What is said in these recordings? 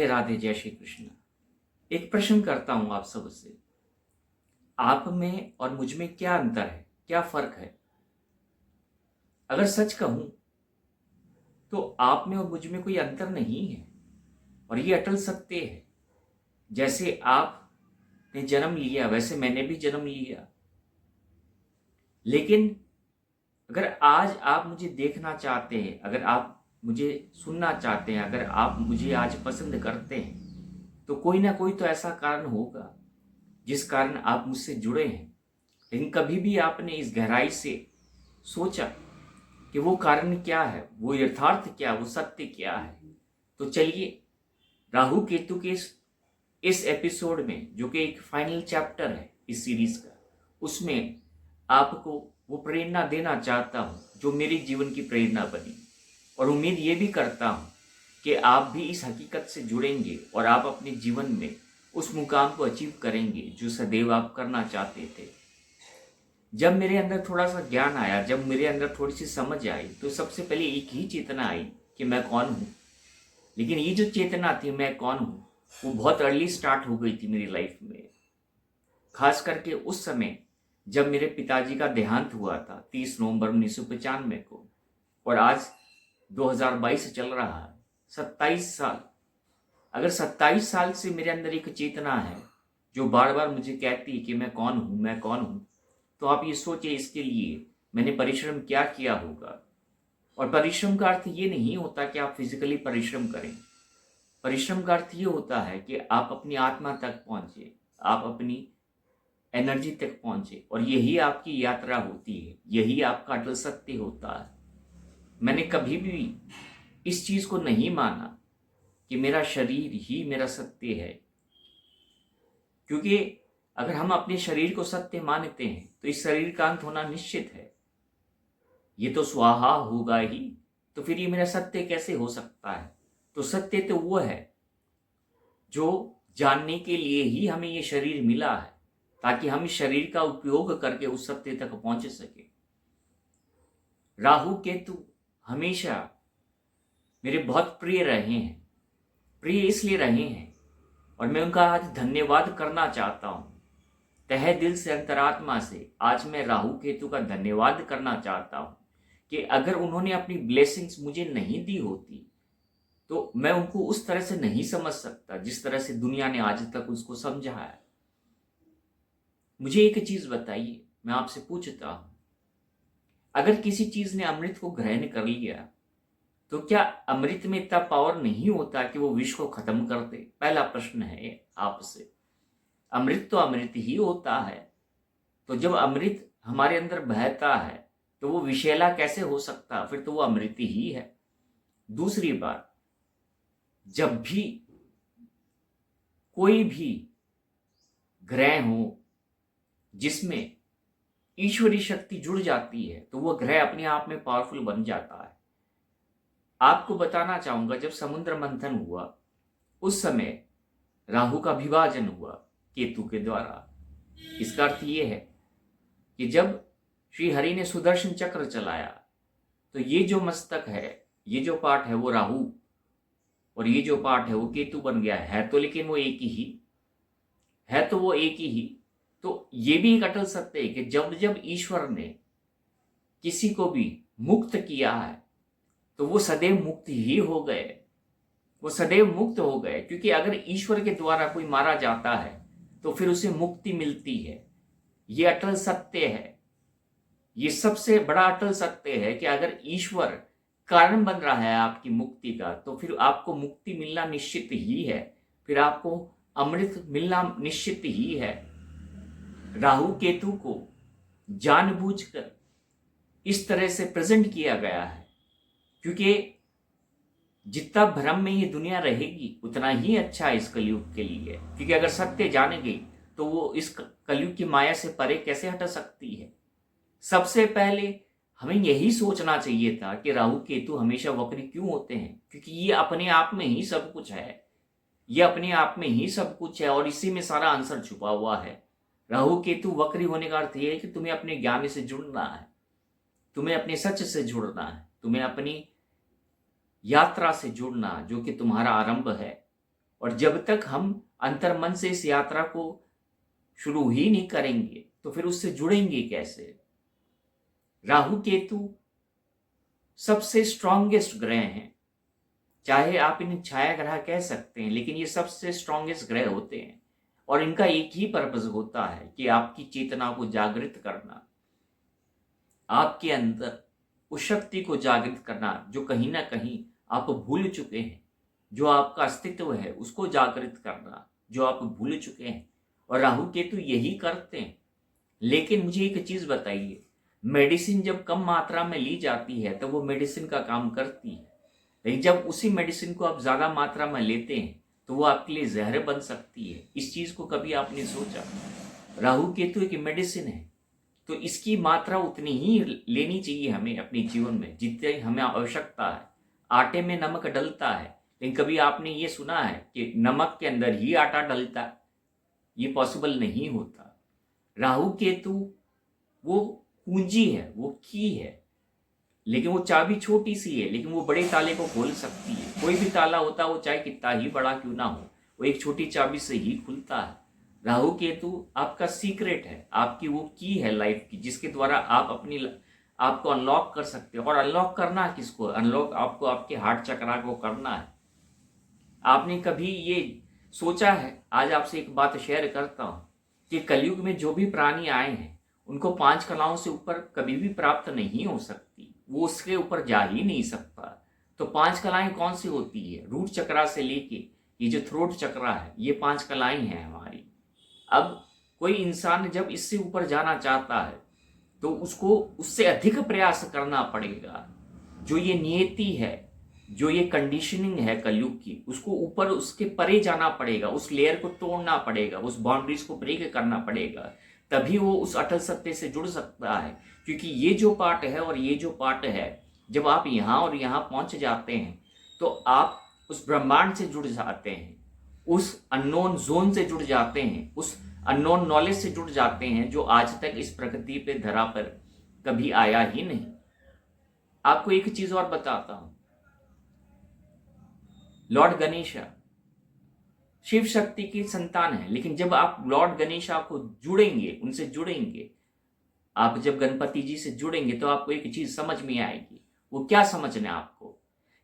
राधे राधे, जय श्री कृष्ण। एक प्रश्न करता हूं आप सबसे, आप में और मुझ में क्या अंतर है, क्या फर्क है? अगर सच कहूं तो आप में और मुझ में कोई अंतर नहीं है और ये अटल सत्य है। जैसे आपने जन्म लिया वैसे मैंने भी जन्म लिया, लेकिन अगर आज आप मुझे देखना चाहते हैं, अगर आप मुझे सुनना चाहते हैं, अगर आप मुझे आज पसंद करते हैं, तो कोई ना कोई तो ऐसा कारण होगा जिस कारण आप मुझसे जुड़े हैं। लेकिन कभी भी आपने इस गहराई से सोचा कि वो कारण क्या है, वो यथार्थ क्या, वो सत्य क्या है? तो चलिए, राहु केतु के इस एपिसोड में, जो कि एक फाइनल चैप्टर है इस सीरीज का, उसमें आपको वो प्रेरणा देना चाहता हूं जो मेरे जीवन की प्रेरणा बनी। और उम्मीद ये भी करता हूं कि आप भी इस हकीकत से जुड़ेंगे और आप अपने जीवन में उस मुकाम को अचीव करेंगे जो सदैव आप करना चाहते थे। जब मेरे अंदर थोड़ा सा ज्ञान आया, जब मेरे अंदर थोड़ी सी समझ आई, तो सबसे पहले एक ही चेतना आई कि मैं कौन हूँ। लेकिन ये जो चेतना थी मैं कौन हूँ, वो बहुत अर्ली स्टार्ट हो गई थी मेरी लाइफ में। खास करके उस समय जब मेरे पिताजी का देहांत हुआ था 30 नवंबर 1995 को, और आज 2022 चल रहा है, 27 साल। अगर 27 साल से मेरे अंदर एक चेतना है जो बार बार मुझे कहती है कि मैं कौन हूँ, मैं कौन हूँ, तो आप ये सोचिए इसके लिए मैंने परिश्रम क्या किया होगा। और परिश्रम का अर्थ ये नहीं होता कि आप फिजिकली परिश्रम करें। परिश्रम का अर्थ ये होता है कि आप अपनी आत्मा तक पहुंचे, आप अपनी एनर्जी तक पहुंचे, और यही आपकी यात्रा होती है, यही आपका अटल सत्य होता है। मैंने कभी भी इस चीज को नहीं माना कि मेरा शरीर ही मेरा सत्य है, क्योंकि अगर हम अपने शरीर को सत्य मानते हैं तो इस शरीर का अंत होना निश्चित है, ये तो स्वाहा होगा ही। तो फिर ये मेरा सत्य कैसे हो सकता है? तो सत्य तो वो है जो जानने के लिए ही हमें ये शरीर मिला है, ताकि हम इस शरीर का उपयोग करके उस सत्य तक पहुंच सके। राहु केतु हमेशा मेरे बहुत प्रिय रहे हैं। प्रिय इसलिए रहे हैं और मैं उनका आज धन्यवाद करना चाहता हूं, तहे दिल से, अंतरात्मा से। आज मैं राहु केतु का धन्यवाद करना चाहता हूं कि अगर उन्होंने अपनी ब्लेसिंग्स मुझे नहीं दी होती तो मैं उनको उस तरह से नहीं समझ सकता जिस तरह से दुनिया ने आज तक उसको समझा है। मुझे एक चीज बताइए, मैं आपसे पूछता हूं, अगर किसी चीज ने अमृत को ग्रहण कर लिया तो क्या अमृत में इतना पावर नहीं होता कि वो विष को खत्म कर दे? पहला प्रश्न है आपसे। अमृत तो अमृत ही होता है, तो जब अमृत हमारे अंदर बहता है तो वो विषैला कैसे हो सकता? फिर तो वो अमृत ही है। दूसरी बात, जब भी कोई भी ग्रह हो जिसमें ईश्वरी शक्ति जुड़ जाती है तो वो ग्रह अपने आप में पावरफुल बन जाता है। आपको बताना चाहूंगा, जब समुद्र मंथन हुआ उस समय राहु का विभाजन हुआ केतु के द्वारा। इसका अर्थ ये है कि जब श्री हरि ने सुदर्शन चक्र चलाया तो ये जो मस्तक है, ये जो पार्ट है वो राहु और ये जो पार्ट है वो केतु बन गया है तो लेकिन वो एक ही है, तो वो एक ही। तो ये भी एक अटल सत्य है कि जब जब ईश्वर ने किसी को भी मुक्त किया है तो वो सदैव मुक्त ही हो गए, वो सदैव मुक्त हो गए। क्योंकि अगर ईश्वर के द्वारा कोई मारा जाता है तो फिर उसे मुक्ति मिलती है। ये अटल सत्य है, ये सबसे बड़ा अटल सत्य है कि अगर ईश्वर कारण बन रहा है आपकी मुक्ति का तो फिर आपको मुक्ति मिलना निश्चित ही है, फिर आपको अमृत मिलना निश्चित ही है। राहु केतु को जानबूझकर इस तरह से प्रेजेंट किया गया है क्योंकि जितना भ्रम में ये दुनिया रहेगी उतना ही अच्छा है इस कलयुग के लिए। क्योंकि अगर सत्य जाने गई तो वो इस कलयुग की माया से परे कैसे हट सकती है? सबसे पहले हमें यही सोचना चाहिए था कि राहु केतु हमेशा वक्री क्यों होते हैं, क्योंकि ये अपने आप में ही सब कुछ है, ये अपने आप में ही सब कुछ है और इसी में सारा आंसर छुपा हुआ है। राहु केतु वक्री होने का अर्थ यह है कि तुम्हें अपने ज्ञान से जुड़ना है, तुम्हें अपने सच से जुड़ना है, तुम्हें अपनी यात्रा से जुड़ना जो कि तुम्हारा आरंभ है। और जब तक हम अंतर्मन से इस यात्रा को शुरू ही नहीं करेंगे तो फिर उससे जुड़ेंगे कैसे। राहु केतु सबसे स्ट्रॉन्गेस्ट ग्रह हैं, चाहे आप इन्हें छाया ग्रह कह सकते हैं, लेकिन ये सबसे स्ट्रॉन्गेस्ट ग्रह होते हैं और इनका एक ही पर्पस होता है कि आपकी चेतना को जागृत करना, आपके अंदर उस शक्ति को जागृत करना जो कहीं ना कहीं आप भूल चुके हैं, जो आपका अस्तित्व है उसको जागृत करना जो आप भूल चुके हैं। और राहु केतु यही करते हैं। लेकिन मुझे एक चीज बताइए, मेडिसिन जब कम मात्रा में ली जाती है तो वो मेडिसिन का काम करती है, लेकिन जब उसी मेडिसिन को आप ज्यादा मात्रा में लेते हैं तो वो आपके लिए जहर बन सकती है। इस चीज को कभी आपने सोचा? राहु केतु एक मेडिसिन है, तो इसकी मात्रा उतनी ही लेनी चाहिए हमें अपने जीवन में जितनी हमें आवश्यकता है। आटे में नमक डलता है, लेकिन कभी आपने ये सुना है कि नमक के अंदर ही आटा डलता है? ये पॉसिबल नहीं होता। राहु केतु वो कुंजी है, वो की है, लेकिन वो चाबी छोटी सी है, लेकिन वो बड़े ताले को खोल सकती है। कोई भी ताला होता है वो चाहे कितना ही बड़ा क्यों ना हो, वो एक छोटी चाबी से ही खुलता है। राहु केतु आपका सीक्रेट है, आपकी वो की है लाइफ की, जिसके द्वारा आप अपनी आपको अनलॉक कर सकते हो। और अनलॉक करना किसको? अनलॉक आपको आपके हार्ट चक्रा को करना है। आपने कभी ये सोचा है? आज आपसे एक बात शेयर करता हूं कि कलयुग में जो भी प्राणी आए हैं उनको 5 कलाओं से ऊपर कभी भी प्राप्त नहीं हो सकती, वो उसके ऊपर जा ही नहीं सकता। तो 5 कलाएं कौन सी होती है? रूट चक्रा से लेके ये जो थ्रोट चक्रा है, ये 5 कलाएं हैं हमारी। अब कोई इंसान जब इससे ऊपर जाना चाहता है तो उसको उससे अधिक प्रयास करना पड़ेगा। जो ये नियति है, जो ये कंडीशनिंग है कलयुग की, उसको ऊपर उसके परे जाना पड़ेगा, उस लेयर को तोड़ना पड़ेगा, उस बाउंड्रीज को ब्रेक करना पड़ेगा, तभी वो उस अटल सत्य से जुड़ सकता है। क्योंकि ये जो पार्ट है और ये जो पार्ट है, जब आप यहाँ और यहाँ पहुंच जाते हैं तो आप उस ब्रह्मांड से जुड़ जाते हैं, उस अननोन जोन से जुड़ जाते हैं, उस अननोन नॉलेज से जुड़ जाते हैं जो आज तक इस प्रकृति पे धरा पर कभी आया ही नहीं। आपको एक चीज और बताता हूं, लॉर्ड गणेशा शिव शक्ति की संतान है, लेकिन जब आप लॉर्ड गणेशा को जुड़ेंगे, उनसे जुड़ेंगे, आप जब गणपति जी से जुड़ेंगे तो आपको एक चीज समझ में आएगी। वो क्या समझना है आपको?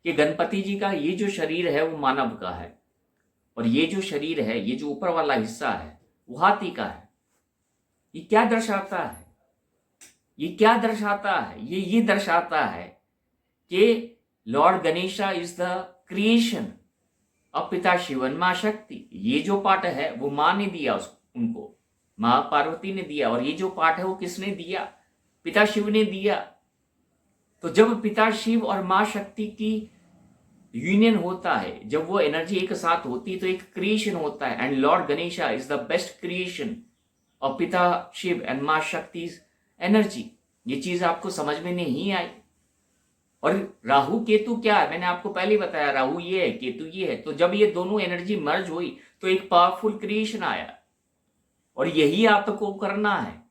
कि गणपति जी का ये जो शरीर है वो मानव का है, और ये जो शरीर है, ये जो ऊपर वाला हिस्सा है, वो हाथी का है। ये क्या दर्शाता है? ये क्या दर्शाता है? ये दर्शाता है कि Lord Ganesha is the creation और पिता शिवन मां शक्ति। ये जो पाठ है वो मां ने दिया उनको, मां पार्वती ने दिया, और ये जो पाठ है वो किसने दिया? पिता शिव ने दिया। तो जब पिता शिव और मां शक्ति की यूनियन होता है, जब वो एनर्जी एक साथ होती है तो एक क्रिएशन होता है। And Lord Ganesha is the best creation और पिता शिव एंड मां शक्ति एनर्जी। ये चीज आपको समझ में नहीं आई? और राहु केतु क्या है? मैंने आपको पहले ही बताया, राहु ये है, केतु ये है। तो जब ये दोनों एनर्जी मर्ज हुई तो एक पावरफुल क्रिएशन आया, और यही आपको करना है,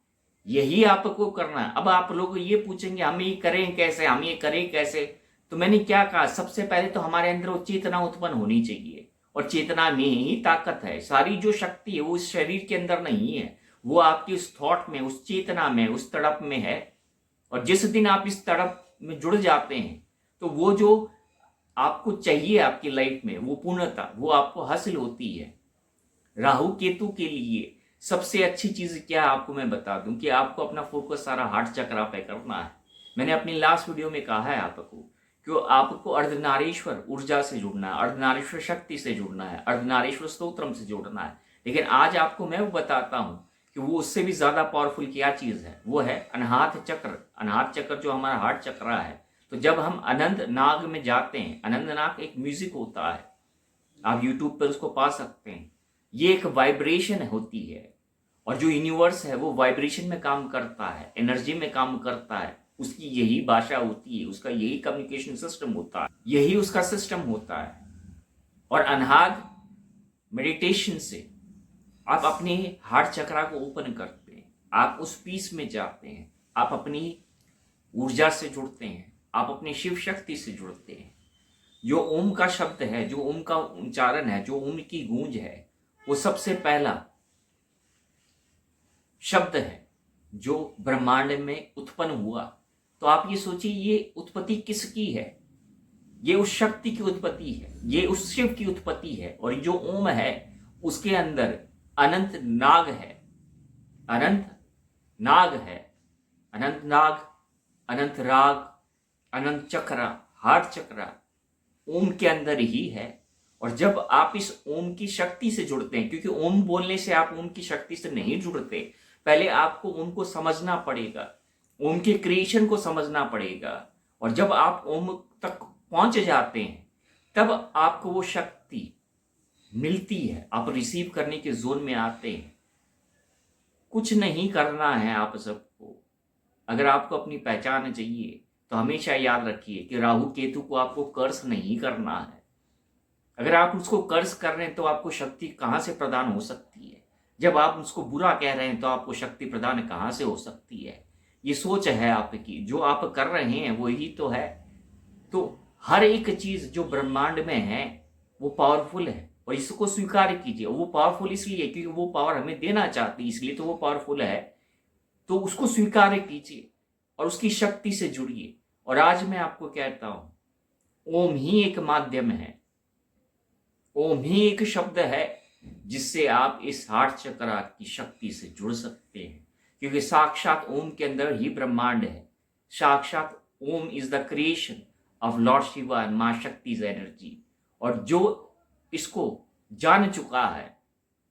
यही आपको करना है। अब आप लोग ये पूछेंगे हम ये करें कैसे, हम ये करें कैसे? तो मैंने क्या कहा, सबसे पहले तो हमारे अंदर वो चेतना उत्पन्न होनी चाहिए, और चेतना में ही ताकत है। सारी जो शक्ति है वो इस शरीर के अंदर नहीं है, वो आपकी उस थॉट में, उस चेतना में, उस तड़प में है। और जिस दिन आप इस तड़प में जुड़ जाते हैं तो वो जो आपको चाहिए आपकी लाइफ में, वो पूर्णता वो आपको हासिल होती है। राहु केतु के लिए सबसे अच्छी चीज क्या है आपको मैं बता दूं, कि आपको अपना फोकस सारा हार्ट चक्रा पे करना है। मैंने अपनी लास्ट वीडियो में कहा है आपको कि आपको अर्धनारीश्वर ऊर्जा से जुड़ना है, अर्धनारीश्वर शक्ति से जुड़ना है, अर्धनारीश्वर स्तोत्रम से जुड़ना है। लेकिन आज आपको मैं वो बताता हूं कि वो उससे भी ज्यादा पावरफुल क्या चीज है। वो है अनाहत चक्र। अनाहत चक्र जो हमारा हार्ट चक्रा है, तो जब हम अनंत नाग में जाते हैं, अनंत नाग एक म्यूजिक होता है, आप यूट्यूब पर उसको पा सकते हैं। ये एक वाइब्रेशन होती है, और जो यूनिवर्स है वो वाइब्रेशन में काम करता है, एनर्जी में काम करता है। उसकी यही भाषा होती है, उसका यही कम्युनिकेशन सिस्टम होता है, यही उसका सिस्टम होता है। और अनहाग मेडिटेशन से आप अपने हार्ट चक्रा को ओपन करते हैं, आप उस पीस में जाते हैं, आप अपनी ऊर्जा से जुड़ते हैं, आप अपनी शिव शक्ति से जुड़ते हैं। जो ओम का शब्द है, जो ओम का उच्चारण है, जो ओम की गूंज है, वो सबसे पहला शब्द है जो ब्रह्मांड में उत्पन्न हुआ। तो आप ये सोचिए, ये उत्पत्ति किसकी है? ये उस शक्ति की उत्पत्ति है, ये उस शिव की उत्पत्ति है। और जो ओम है उसके अंदर अनंत नाग है, अनंत नाग है, अनंत नाग, अनंत राग, अनंत चक्र, हार्ट चक्र ओम के अंदर ही है। और जब आप इस ओम की शक्ति से जुड़ते हैं, क्योंकि ओम बोलने से आप ओम की शक्ति से नहीं जुड़ते, पहले आपको ओम को समझना पड़ेगा, ओम के क्रिएशन को समझना पड़ेगा। और जब आप ओम तक पहुंच जाते हैं तब आपको वो शक्ति मिलती है, आप रिसीव करने के जोन में आते हैं। कुछ नहीं करना है आप सबको। अगर आपको अपनी पहचान चाहिए तो हमेशा याद रखिए कि राहु केतु को आपको कर्स नहीं करना है। अगर आप उसको कर्स कर रहे हैं तो आपको शक्ति कहां से प्रदान हो सकती है? जब आप उसको बुरा कह रहे हैं तो आपको शक्ति प्रदान कहां से हो सकती है? ये सोच है आपकी, जो आप कर रहे हैं वही तो है। तो हर एक चीज जो ब्रह्मांड में है वो पावरफुल है, और इसको स्वीकार कीजिए। वो पावरफुल इसलिए क्योंकि वो पावर हमें देना चाहती है, इसलिए तो वो पावरफुल है। तो उसको स्वीकार कीजिए और उसकी शक्ति से जुड़िए। और आज मैं आपको कहता हूं, ओम ही एक माध्यम है, ओम ही एक शब्द है जिससे आप इस हार्ट चक्र की शक्ति से जुड़ सकते हैं। क्योंकि साक्षात ओम के अंदर ही ब्रह्मांड है। साक्षात Om is the creation of lord Shiva and Maa Shakti's energy. और जो इसको जान चुका है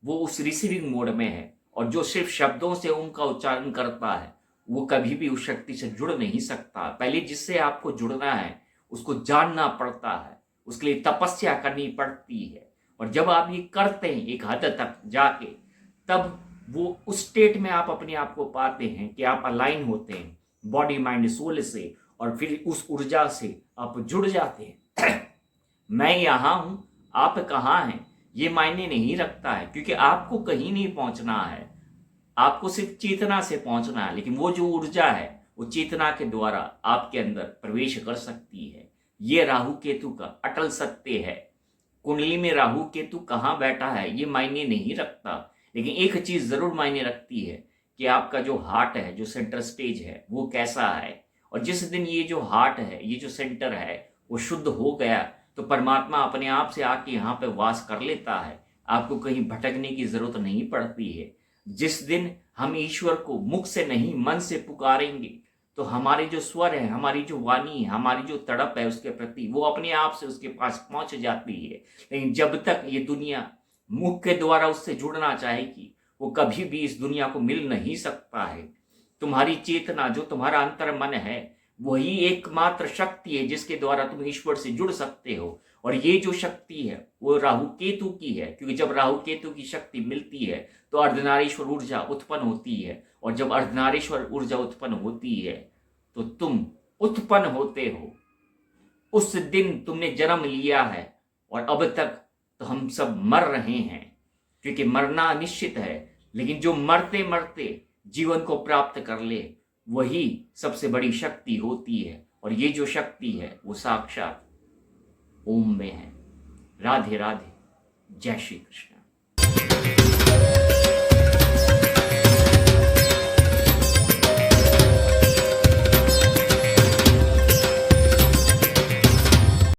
वो उस रिसीविंग मोड में है, और जो सिर्फ शब्दों से ओम का उच्चारण करता है वो कभी भी उस शक्ति से जुड़ नहीं सकता। पहले जिससे आपको जुड़ना है उसको जानना पड़ता है, उसके लिए तपस्या करनी पड़ती है। और जब आप ये करते हैं एक हद तक जाके, तब वो उस स्टेट में आप अपने आप को पाते हैं कि आप अलाइन होते हैं बॉडी माइंड सोल से, और फिर उस ऊर्जा से आप जुड़ जाते हैं। मैं यहां हूं, आप कहां हैं, ये मायने नहीं रखता है, क्योंकि आपको कहीं नहीं पहुंचना है, आपको सिर्फ चेतना से पहुंचना है। लेकिन वो जो ऊर्जा है वो चेतना के द्वारा आपके अंदर प्रवेश कर सकती है। ये राहु केतु का अटल सत्य है। कुंडली में राहु केतु कहाँ बैठा है ये मायने नहीं रखता, लेकिन एक चीज जरूर मायने रखती है कि आपका जो हार्ट है, जो सेंटर स्टेज है, वो कैसा है। और जिस दिन ये जो हार्ट है, ये जो सेंटर है, वो शुद्ध हो गया तो परमात्मा अपने आप से आके यहाँ पे वास कर लेता है। आपको कहीं भटकने की जरूरत नहीं पड़ती है। जिस दिन हम ईश्वर को मुख से नहीं मन से पुकारेंगे तो हमारे जो स्वर है, हमारी जो वाणी है, हमारी जो तड़प है उसके प्रति, वो अपने आप से उसके पास पहुंच जाती है। लेकिन जब तक ये दुनिया मुख के द्वारा उससे जुड़ना चाहेगी, वो कभी भी इस दुनिया को मिल नहीं सकता है। तुम्हारी चेतना, जो तुम्हारा अंतर मन है, वही एकमात्र शक्ति है जिसके द्वारा तुम ईश्वर से जुड़ सकते हो। और ये जो शक्ति है वो राहु केतु की है, क्योंकि जब राहु केतु की शक्ति मिलती है तो अर्धनारीश्वर ऊर्जा उत्पन्न होती है। और जब अर्धनारीश्वर ऊर्जा उत्पन्न होती है तो तुम उत्पन्न होते हो। उस दिन तुमने जन्म लिया है, और अब तक तो हम सब मर रहे हैं, क्योंकि मरना निश्चित है। लेकिन जो मरते मरते जीवन को प्राप्त कर ले, वही सबसे बड़ी शक्ति होती है। और ये जो शक्ति है वो साक्षात ओम में है। राधे राधे, जय श्री कृष्ण।